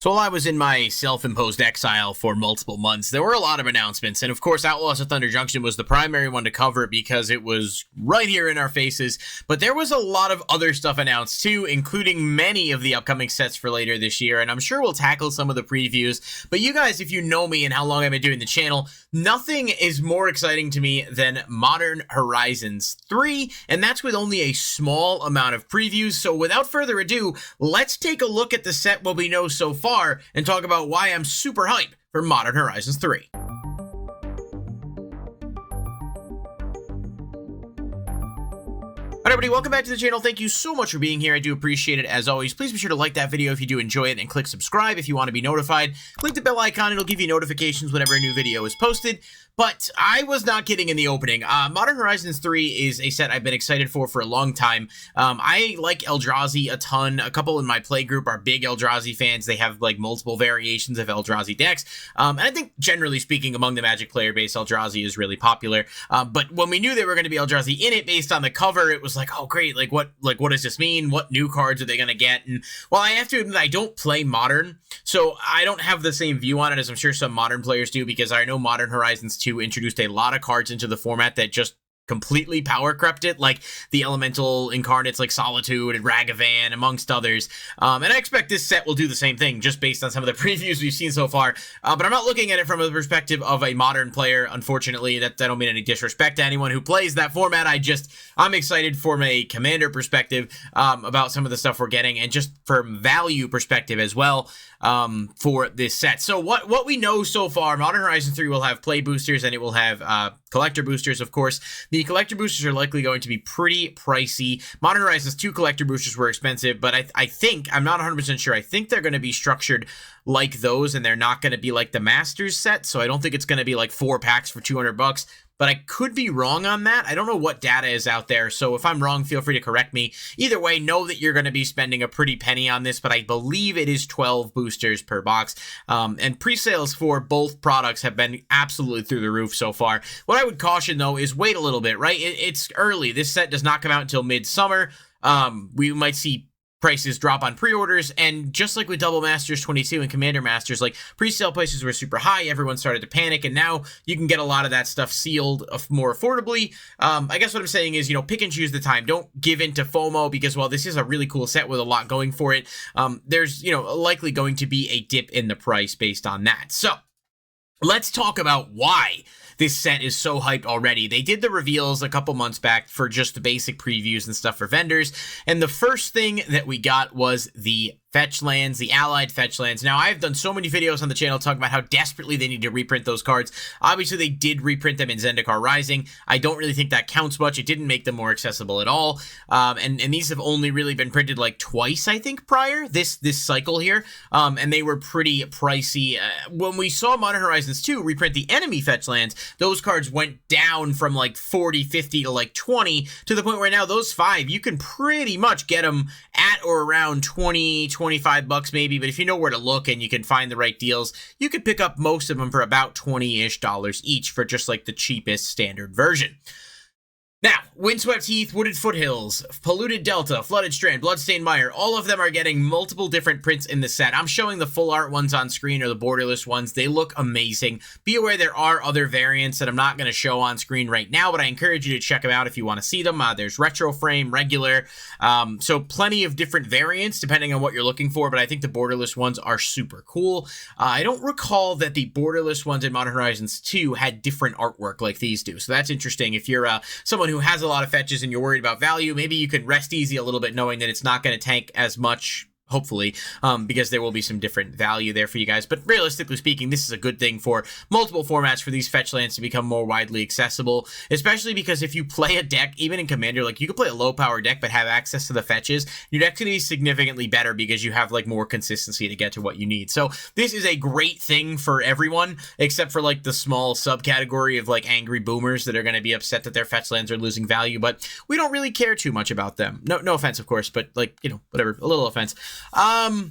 So while I was in my self-imposed exile for multiple months, there were a lot of announcements, and of course Outlaws of Thunder Junction was the primary one to cover because it was right here in our faces, but there was a lot of other stuff announced too, including many of the upcoming sets for later this year, and I'm sure we'll tackle some of the previews, but you guys, if you know me and how long I've been doing the channel, nothing is more exciting to me than Modern Horizons 3, and that's with only a small amount of previews, so without further ado, let's take a look at the set, what we know so far, and talk about why I'm super hyped for Modern Horizons 3. Alright everybody, welcome back to the channel. Thank you so much for being here. I do appreciate it as always. Please be sure to like that video if you do enjoy it and click subscribe if you want to be notified. Click the bell icon, it'll give you notifications whenever a new video is posted. But I was not kidding in the opening. Modern Horizons 3 is a set I've been excited for a long time. I like Eldrazi a ton. A couple in my play group are big Eldrazi fans. They have like multiple variations of Eldrazi decks. And I think generally speaking among the Magic player base, Eldrazi is really popular. But when we knew there were going to be Eldrazi in it based on the cover, it was like, oh great, what does this mean? What new cards are they going to get? And while I have to admit I don't play Modern, so I don't have the same view on it as I'm sure some Modern players do, because I know Modern Horizons 2 introduced a lot of cards into the format that just completely power crept it, like the elemental incarnates like Solitude and Ragavan, amongst others. And I expect this set will do the same thing, just based on some of the previews we've seen so far. But I'm not looking at it from the perspective of a Modern player, unfortunately. That I don't mean any disrespect to anyone who plays that format. I'm excited from a Commander perspective about some of the stuff we're getting, and just from value perspective as well for this set. So what we know so far, Modern Horizon 3 will have play boosters, and it will have collector boosters, of course. The collector boosters are likely going to be pretty pricey. Modern Horizons 2 collector boosters were expensive, but I think, I'm not 100% sure, I think they're going to be structured like those, and they're not going to be like the Masters set, so I don't think it's going to be like 4 packs for $200, but I could be wrong on that. I don't know what data is out there, so if I'm wrong, feel free to correct me. Either way, know that you're going to be spending a pretty penny on this, but I believe it is 12 boosters per box, and pre-sales for both products have been absolutely through the roof so far. What I would caution, though, is wait a little bit, right? It's early. This set does not come out until mid-summer. We might see prices drop on pre-orders, and just like with Double Masters 22 and Commander Masters, like pre-sale prices were super high, everyone started to panic, and now you can get a lot of that stuff sealed more affordably. I guess what I'm saying is, pick and choose the time. Don't give in to FOMO, because while this is a really cool set with a lot going for it, there's, likely going to be a dip in the price based on that. So let's talk about why this set is so hyped already. They did the reveals a couple months back for just the basic previews and stuff for vendors, and the first thing that we got was the fetch lands, the allied fetch lands. Now, I've done so many videos on the channel talking about how desperately they need to reprint those cards. Obviously, they did reprint them in Zendikar Rising. I don't really think that counts much. It didn't make them more accessible at all. And these have only really been printed like twice, I think, prior, this cycle here. And they were pretty pricey. When we saw Modern Horizons 2 reprint the enemy fetch lands, those cards went down from like 40, 50 to like 20, to the point where now those 5, you can pretty much get them at or around 20, 25 bucks maybe, but if you know where to look and you can find the right deals, you could pick up most of them for about $20-ish each for just like the cheapest standard version. Now, Windswept Heath, Wooded Foothills, Polluted Delta, Flooded Strand, Bloodstained Mire, all of them are getting multiple different prints in the set. I'm showing the full art ones on screen, or the borderless ones. They look amazing. Be aware there are other variants that I'm not going to show on screen right now, but I encourage you to check them out if you want to see them. There's Retro Frame, Regular, so plenty of different variants depending on what you're looking for, but I think the borderless ones are super cool. I don't recall that the borderless ones in Modern Horizons 2 had different artwork like these do, so that's interesting. If you're someone who has a lot of fetches and you're worried about value, maybe you can rest easy a little bit knowing that it's not going to tank as much, hopefully, because there will be some different value there for you guys. But realistically speaking, this is a good thing for multiple formats for these fetch lands to become more widely accessible, especially because if you play a deck, even in Commander, like you could play a low power deck but have access to the fetches, your deck's going to be significantly better because you have like more consistency to get to what you need. So this is a great thing for everyone, except for like the small subcategory of like angry boomers that are going to be upset that their fetch lands are losing value, but we don't really care too much about them. No offense, of course, but like, whatever, a little offense.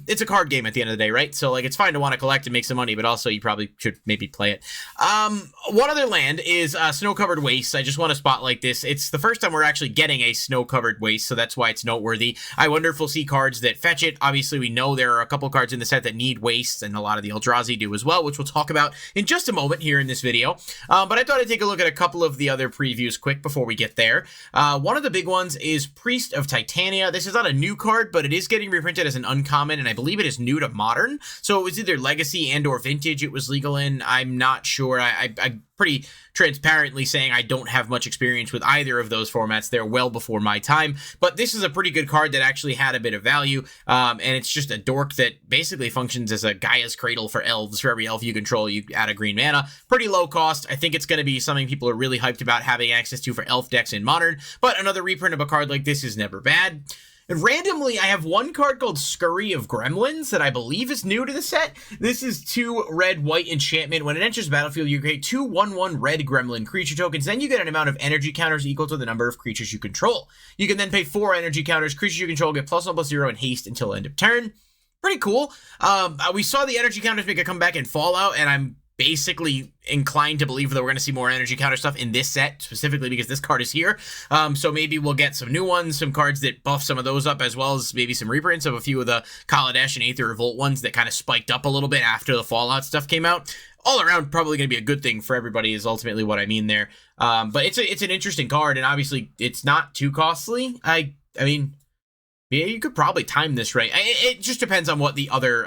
It's a card game at the end of the day, right? So, like, it's fine to want to collect and make some money, but also you probably should maybe play it. One other land is Snow-Covered Wastes. I just want to spotlight this. It's the first time we're actually getting a Snow-Covered Waste, so that's why it's noteworthy. I wonder if we'll see cards that fetch it. Obviously, we know there are a couple cards in the set that need wastes, and a lot of the Eldrazi do as well, which we'll talk about in just a moment here in this video. But I thought I'd take a look at a couple of the other previews quick before we get there. One of the big ones is Priest of Titania. This is not a new card, but it is getting reprinted as an uncommon, and I believe it is new to Modern. So it was either Legacy and or Vintage it was legal in. I'm not sure. I'm pretty transparently saying I don't have much experience with either of those formats. They're well before my time, but this is a pretty good card that actually had a bit of value, and it's just a dork that basically functions as a Gaia's Cradle for elves. For every elf you control, you add a green mana. Pretty low cost. I think it's going to be something people are really hyped about having access to for elf decks in Modern, but another reprint of a card like this is never bad. And randomly, I have one card called Scurry of Gremlins that I believe is new to the set. This is 2 red-white enchantment. When it enters the battlefield, you create 2 1/1 red gremlin creature tokens. Then you get an amount of energy counters equal to the number of creatures you control. You can then pay 4 energy counters. Creatures you control get +1/+0 and haste until end of turn. Pretty cool. We saw the energy counters make a comeback in Fallout, and I'm basically inclined to believe that we're going to see more energy counter stuff in this set, specifically because this card is here. So maybe we'll get some new ones, some cards that buff some of those up, as well as maybe some reprints of a few of the Kaladesh and Aether Revolt ones that kind of spiked up a little bit after the Fallout stuff came out. All around, probably going to be a good thing for everybody is ultimately what I mean there. But it's an interesting card, and obviously it's not too costly. I mean, yeah, you could probably time this right. It just depends on what the other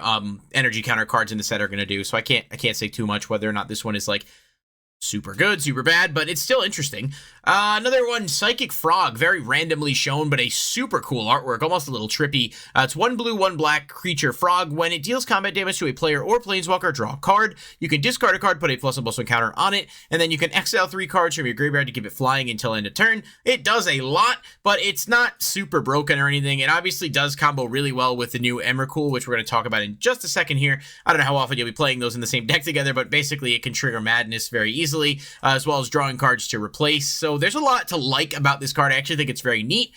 energy counter cards in the set are going to do. So I can't say too much whether or not this one is like super good, super bad, but it's still interesting. Another one, Psychic Frog, very randomly shown, but a super cool artwork, almost a little trippy. It's 1 blue, 1 black creature frog. When it deals combat damage to a player or planeswalker, draw a card. You can discard a card, put a +1/+1 counter on it, and then you can exile 3 cards from your graveyard to keep it flying until end of turn. It does a lot, but it's not super broken or anything. It obviously does combo really well with the new Emrakul, which we're going to talk about in just a second here. I don't know how often you'll be playing those in the same deck together, but basically it can trigger madness very easily, as well as drawing cards to replace. So there's a lot to like about this card. I actually think it's very neat.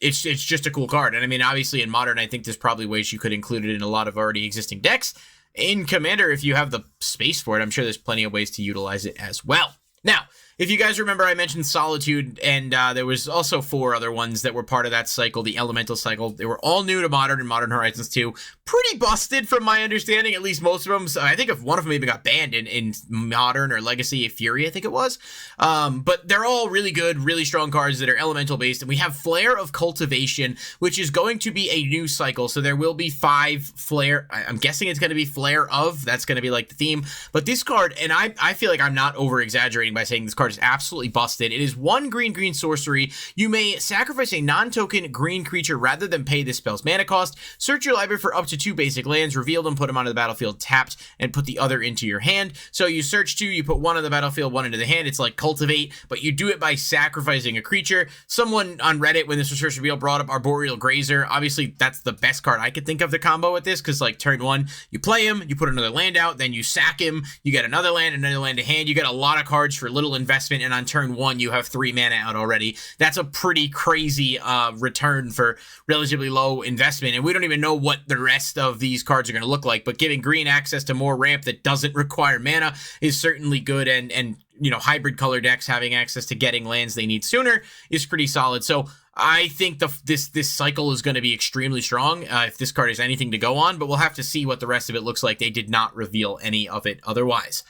It's just a cool card. And I mean, obviously in Modern, I think there's probably ways you could include it in a lot of already existing decks. In Commander, if you have the space for it, I'm sure there's plenty of ways to utilize it as well. Now, if you guys remember, I mentioned Solitude, and there was also 4 other ones that were part of that cycle, the Elemental cycle. They were all new to Modern and Modern Horizons 2. Pretty busted from my understanding, at least most of them. So I think if one of them even got banned in Modern or Legacy Fury, I think it was. But they're all really good, really strong cards that are Elemental based. And we have Flare of Cultivation, which is going to be a new cycle. So there will be 5 Flare. I'm guessing it's going to be Flare of. That's going to be like the theme. But this card, and I feel like I'm not over-exaggerating by saying this card is absolutely busted. It is 1 green sorcery. You may sacrifice a non-token green creature rather than pay this spell's mana cost. Search your library for up to 2 basic lands, reveal them, put them onto the battlefield tapped, and put the other into your hand. So you search 2, you put 1 on the battlefield, 1 into the hand. It's like Cultivate, but you do it by sacrificing a creature. Someone on Reddit, when this was first revealed, brought up Arboreal Grazer. Obviously, that's the best card I could think of to combo with this, because like turn 1, you play him, you put another land out, then you sack him, you get another land to hand. You get a lot of cards for little investment, and on turn 1, you have 3 mana out already. That's a pretty crazy return for relatively low investment, and we don't even know what the rest of these cards are going to look like, but giving green access to more ramp that doesn't require mana is certainly good, and you know, hybrid color decks having access to getting lands they need sooner is pretty solid. So I think this cycle is going to be extremely strong if this card is anything to go on, but we'll have to see what the rest of it looks like. They did not reveal any of it otherwise.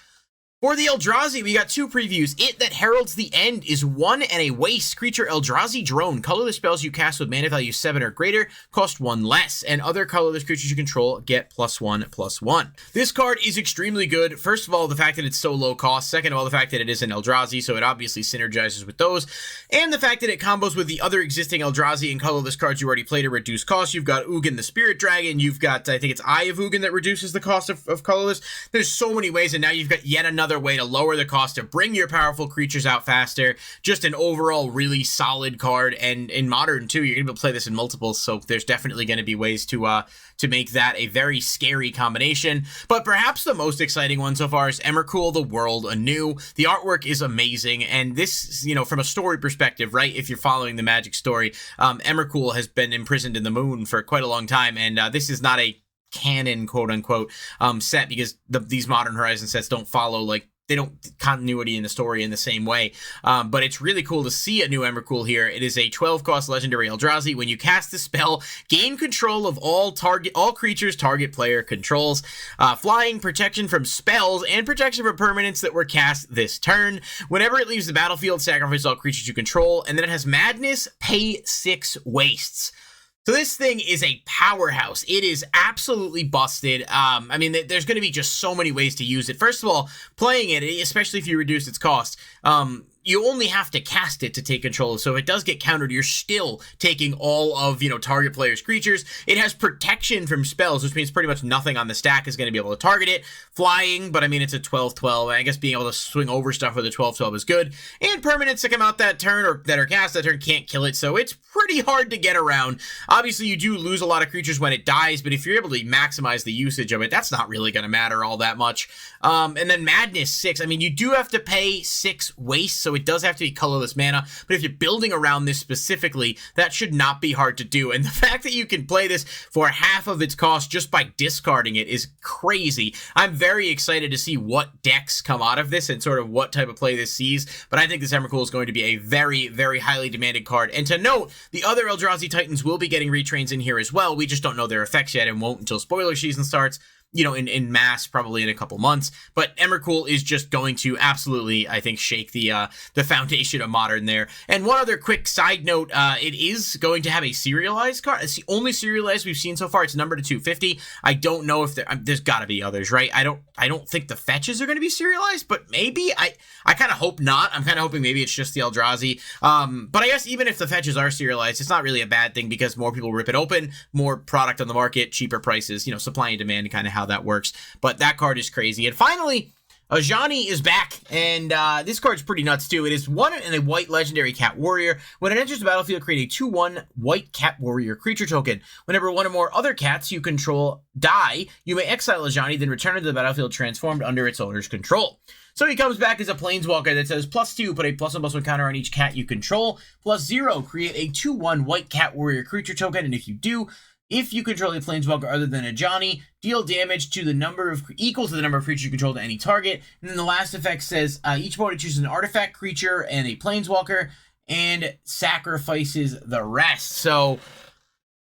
For the Eldrazi, we got 2 previews. It that heralds the end is 1 and a waste. Creature Eldrazi Drone. Colorless spells you cast with mana value 7 or greater cost 1 less, and other colorless creatures you control get +1/+1. This card is extremely good. First of all, the fact that it's so low cost. Second of all, the fact that it is an Eldrazi, so it obviously synergizes with those. And the fact that it combos with the other existing Eldrazi and colorless cards you already played to reduce cost. You've got Ugin the Spirit Dragon. You've got, I think it's Eye of Ugin that reduces the cost of colorless. There's so many ways, and now you've got yet another another way to lower the cost to bring your powerful creatures out faster. Just an overall really solid card, and in Modern too, you're going to be able to play this in multiples, so there's definitely going to be ways to make that a very scary combination. But perhaps the most exciting one so far is Emrakul, the World Anew. The artwork is amazing, and this, you know, from a story perspective, right, if you're following the Magic story, Emrakul has been imprisoned in the moon for quite a long time, and this is not a canon, quote-unquote, set, because these Modern Horizon sets don't follow, like, they don't continuity in the story in the same way, but it's really cool to see a new Emrakul here. It is a 12-cost legendary Eldrazi. When you cast the spell, gain control of all creatures target player controls, flying, protection from spells, and protection from permanents that were cast this turn. Whenever it leaves the battlefield, sacrifice all creatures you control, and then it has Madness, pay 6 wastes. So this thing is a powerhouse. It is absolutely busted. I mean, there's going to be just so many ways to use it. First of all, playing it, especially if you reduce its cost, you only have to cast it to take control. So if it does get countered, you're still taking all of, you know, target player's creatures. It has protection from spells, which means pretty much nothing on the stack is going to be able to target it. Flying, but I mean, it's a 12-12. I guess being able to swing over stuff with a 12-12 is good. And permanents that come out that turn, or that are cast that turn, can't kill it. So it's pretty hard to get around. Obviously, you do lose a lot of creatures when it dies, but if you're able to maximize the usage of it, that's not really going to matter all that much. And then Madness 6. I mean, you do have to pay 6 wastes, so it does have to be colorless mana, but if you're building around this specifically, that should not be hard to do. And the fact that you can play this for half of its cost just by discarding it is crazy. I'm very excited to see what decks come out of this and sort of what type of play this sees, but I think this Emrakul is going to be a very, very highly demanded card. And to note, the other Eldrazi Titans will be getting retrains in here as well. We just don't know their effects yet and won't until spoiler season starts, you know, in mass, probably in a couple months. But Emrakul is just going to absolutely, I think, shake the foundation of Modern there. And one other quick side note, it is going to have a serialized card. It's the only serialized we've seen so far. It's numbered to 250. I don't know if there's got to be others, right? I don't think the fetches are going to be serialized, but maybe. I kind of hope not. I'm kind of hoping maybe it's just the Eldrazi. But I guess even if the fetches are serialized, it's not really a bad thing, because more people rip it open, more product on the market, cheaper prices, you know, supply and demand, kind of how that works. But that card is crazy. And finally, Ajani is back, and this card's pretty nuts too. It is 1 and a white legendary cat warrior. When it enters the battlefield, create a 2/1 white cat warrior creature token. Whenever one or more other cats you control die, you may exile Ajani, then return it to the battlefield transformed under its owner's control. So he comes back as a planeswalker that says +2, put a +1/+1 counter on each cat you control. +0, create a 2/1 white cat warrior creature token, and if you do, if you control a planeswalker other than Ajani, deal damage to the number of equal to the number of creatures you control to any target. And then the last effect says each opponent chooses an artifact, creature, and a planeswalker, and sacrifices the rest. So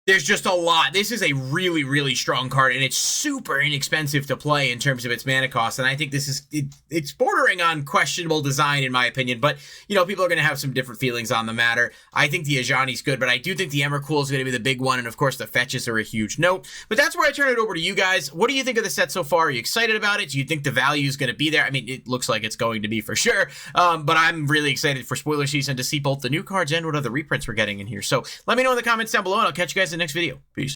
there's just a lot. This is a really, really strong card, and it's super inexpensive to play in terms of its mana cost. And I think this is, it's bordering on questionable design, in my opinion. But, you know, people are going to have some different feelings on the matter. I think the Ajani's good, but I do think the Emrakul is going to be the big one. And, of course, the fetches are a huge note. But that's where I turn it over to you guys. What do you think of the set so far? Are you excited about it? Do you think the value is going to be there? I mean, it looks like it's going to be for sure. But I'm really excited for spoiler season to see both the new cards and what other reprints we're getting in here. So let me know in the comments down below, and I'll catch you guys in the next video. Peace.